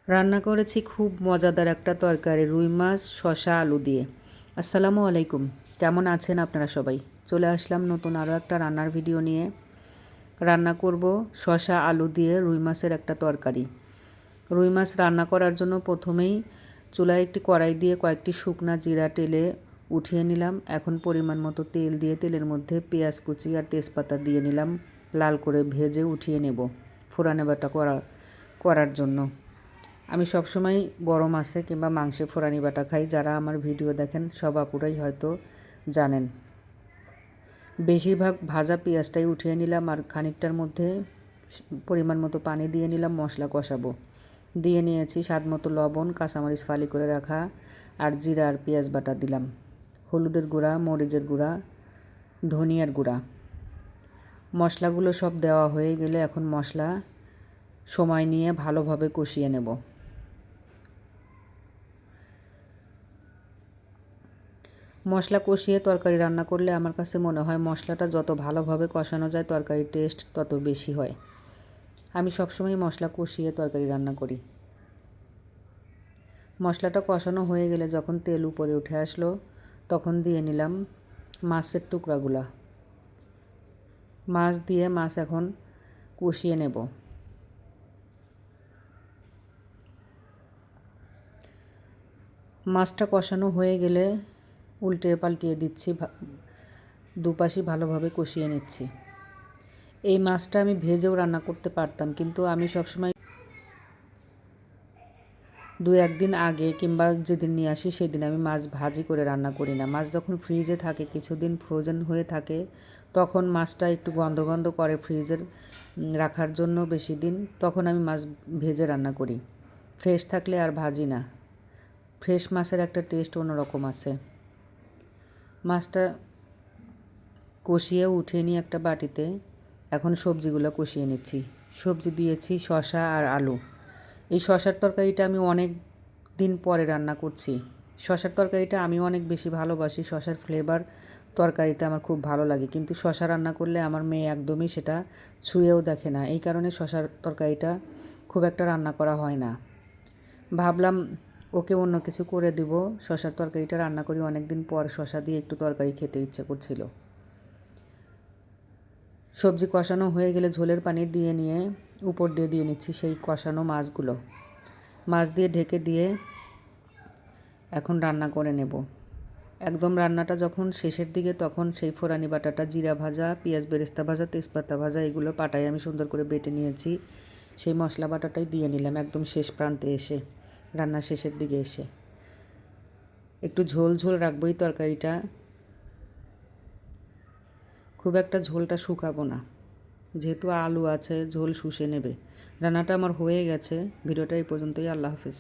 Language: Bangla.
রান্না করেছি খুব মজাদার একটা তরকারি, রুই মাছ শসা আলু দিয়ে। আসসালামু আলাইকুম, কেমন আছেন আপনারা সবাই? চলে আসলাম নতুন আরও একটা রান্নার ভিডিও নিয়ে। রান্না করব শসা আলু দিয়ে রুই মাছের একটা তরকারি। রুই মাছ রান্না করার জন্য প্রথমেই চুলায় একটি কড়াই দিয়ে কয়েকটি শুকনা জিরা টেলে উঠিয়ে নিলাম। এখন পরিমাণ মতো তেল দিয়ে তেলের মধ্যে পেঁয়াজ কুচি আর তেজপাতা দিয়ে নিলাম, লাল করে ভেজে উঠিয়ে নেব ফোড়ানো বাটা করার জন্য। আমি সবসময় বড় মাছে কিংবা মাংসে ফোড়ানি বাটা খাই। যারা আমার ভিডিও দেখেন সব আপুরাই হয়তো জানেন। বেশিরভাগ ভাজা পেঁয়াজটাই উঠিয়ে নিলাম আর খানিকটার মধ্যে পরিমাণ মতো পানি দিয়ে নিলাম। মশলা কষাবো। দিয়ে নিয়েছি স্বাদ মতো লবণ, কাঁচামরিচ ফালি করে রাখা আর জিরা আর পেঁয়াজ বাটা দিলাম। হলুদের গুঁড়া, মরিচের গুঁড়া, ধনিয়ার গুঁড়া। মশলাগুলো সব দেওয়া হয়ে গেলে এখন মশলা সময় নিয়ে ভালোভাবে কষিয়ে নেব। মশলা কষিয়ে তরকারি রান্না করলে আমার কাছে মনে হয় মশলাটা যত ভালোভাবে কষানো যায় তরকারির টেস্ট তত বেশি হয়। আমি সবসময় মশলা কষিয়ে তরকারি রান্না করি। মশলাটা কষানো হয়ে গেলে যখন তেল উপরে উঠে আসলো তখন দিয়ে নিলাম মাছের টুকরাগুলা। মাছ দিয়ে মাছ এখন কষিয়ে নেব। মাছটা কষানো হয়ে গেলে উল্টে পাল্টিয়ে দিচ্ছি, দুপাশই ভালোভাবে কষিয়ে নিচ্ছি। এই মাছটা আমি ভেজেও রান্না করতে পারতাম, কিন্তু আমি সবসময় 2-1 দিন আগে কিংবা যেদিন নিয়ে আসি সেদিন আমি মাছ ভাজি করে রান্না করি না। মাছ যখন ফ্রিজে থাকে, কিছুদিন ফ্রোজেন হয়ে থাকে, তখন মাছটা একটু গন্ধ গন্ধ করে ফ্রিজের রাখার জন্য বেশি দিন, তখন আমি মাছ ভেজে রান্না করি। ফ্রেশ থাকলে আর ভাজি না। ফ্রেশ মাছের একটা টেস্ট অন্যরকম আছে। মাছটা কষিয়ে উঠিয়ে নিয়ে একটা বাটিতে এখন সবজিগুলো কষিয়ে নিচ্ছি। সবজি দিয়েছি শসা আর আলু। এই শসার তরকারিটা আমি অনেক দিন পরে রান্না করছি। শসার তরকারিটা আমি অনেক বেশি ভালোবাসি। শসার ফ্লেভার তরকারিতে আমার খুব ভালো লাগে, কিন্তু শসা রান্না করলে আমার মেয়ে একদমই সেটা ছুঁয়েও দেখে না। এই কারণে শসার তরকারিটা খুব একটা রান্না করা হয় না। ভাবলাম ওকে অন্য কিছু করে দিব। শসার তরকারিটা রান্না করি অনেক দিন পর, শসা দিয়ে একটু তরকারি খেতে ইচ্ছে করছিল। সবজি কষানো হয়ে গেলে ঝোলের পানি দিয়ে নিয়ে উপর দিয়ে নিচ্ছি সেই কষানো মাছগুলো। মাছ দিয়ে ঢেকে দিয়ে এখন রান্না করে নেব। একদম রান্নাটা যখন শেষের দিকে তখন সেই ফোড়ানি বাটাটা, জিরা ভাজা, পেঁয়াজ বেরেস্তা ভাজা, তেজপাতা ভাজা, এগুলো পাটায় আমি সুন্দর করে বেটে নিয়েছি, সেই মশলা বাটাটাই দিয়ে নিলাম একদম শেষ প্রান্তে এসে, রান্নার শেষের দিকে এসে। একটু ঝোল ঝোল রাখবো এই তরকারিটা, খুব একটা ঝোলটা শুকাবো না, যেহেতু আলু আছে ঝোল শুষে নেবে। রান্নাটা আমার হয়ে গেছে। ভিডিওটা এই পর্যন্তই। আল্লাহ হাফেজ।